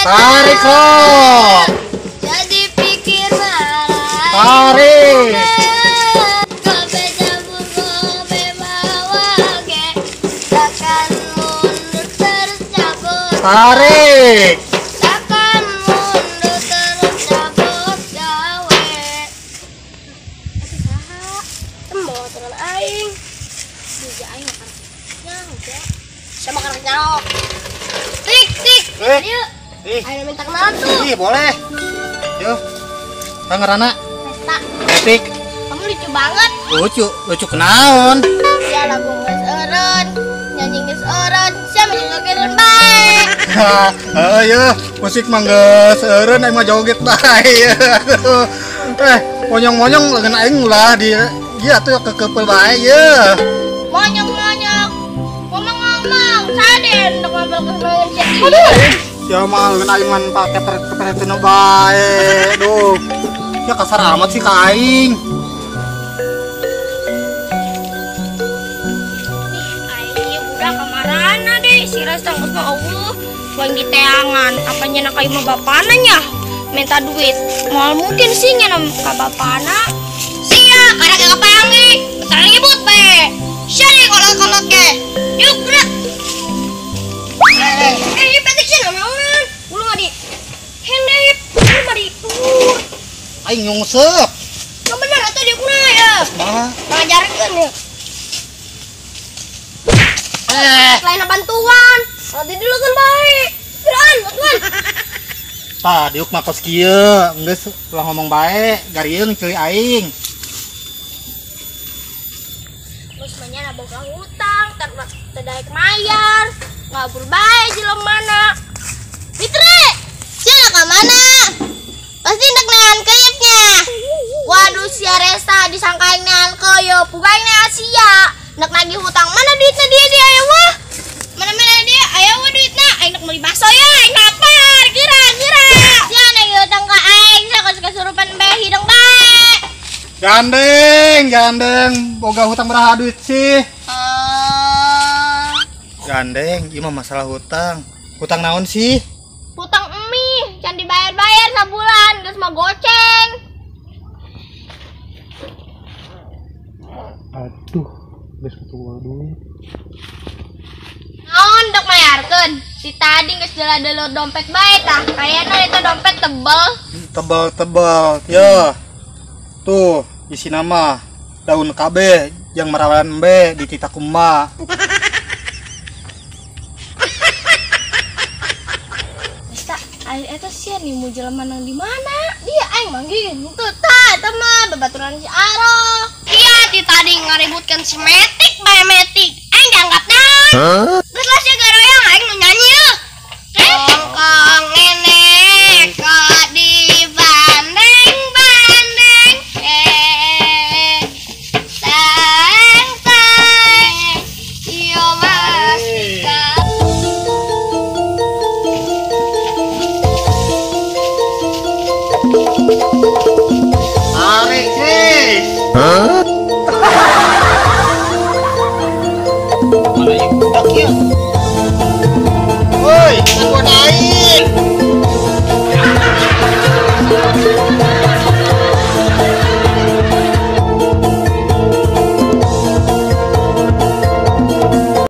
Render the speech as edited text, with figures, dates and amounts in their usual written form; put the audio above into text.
Tarik kok. Jadi pikir malah. Tarik. Kobe cabut kobe bawa ge. Takkan mundur terus cabut. Tarik. Takkan mundur terus cabut gawe. Tembok turun aing. Juga aing karena sama karena nyarok. Tik tik. Ayo. Ayo minta kenalan tuh. Ih, boleh. Yuk. Tangerana. Pesta. Etik. Kamu lucu banget. Lucu kenaon. Ya lagu geus eureun, nyanyi geus eureun, siapa joget bae. Ayo, musik mah geus eureun aing mah joget bae. Aduh. Monyong-monyong leungeun aing ulah di ieu atuh kekepel bae ye. Monyong-monyong. Ngomong-ngomong, saya deh untuk ngambil kesenangan jadi. Ya mah leungeun aing mah pake kepereteuno bae. Duh. Ya kasar amat sih ka aing. Kamarana deh, si Rasta nggak mau uang di teangan. Apanya nak kayu mah bapana nya minta duit. Mal mungkin sih nya ka bapana. Sia, karena kayak apa yang nih? Bentar ribut be. Sia nih kolot-kolot ke. Yuk gerak. Petik sih nggak mau kan? Ulu nggak di. Hendep, nggak di. Aing nyungsep. Nggak benar atau dia kuna ya? Mah. Ngajarkan ya. Lain bantuan. Nanti dulu kan baik. Kirain bantuan. Tah, diuk mah kos kieu, geus ulah ngomong bae, garieun cuy aing. Terus manya boga hutang, terdaik mayar, ngabur bae jelemana. Fitri, sia ka mana? Pasti hendak nean kayaknya. Waduh, si Resta disangkain nean koyo, pugaing nean Asia. Nak nagih hutang mana duitnya dia ayo wah. Mana dia ayo wah duitnya. Aing nak beli bakso ya, aing lapar. Gira. Sia nagih hutang ka aing, saya kesurupan bae hidung bae. Gandeng, boga hutang beraha duit sih? Gandeng, ieu mah masalah hutang. Hutang naon sih? Hutang emi, can dibayar sabulan, geus mah goceng. Aduh, geus ketua duit. Naon dok mayarkeun? Si tadi geus dela-dela dompet bae tah. Kayana eta dompet tebel. Tebal. Ya. Tuh, isi nama daun KB yang merawan B di tita kumma. Bisa, aing eta sia nih mau jelema nang di mana? Dia aing manggil. Tuh tah eta mah babaturan si Aro. Iya, ti tadi ngaributkeun si Metik bae Metik. Aing dianggap naon? Geus lah sia garoyang aing nu nyanyi yeuh. Kongkong nenek kok dibandeng sang yo masih Tarik sih.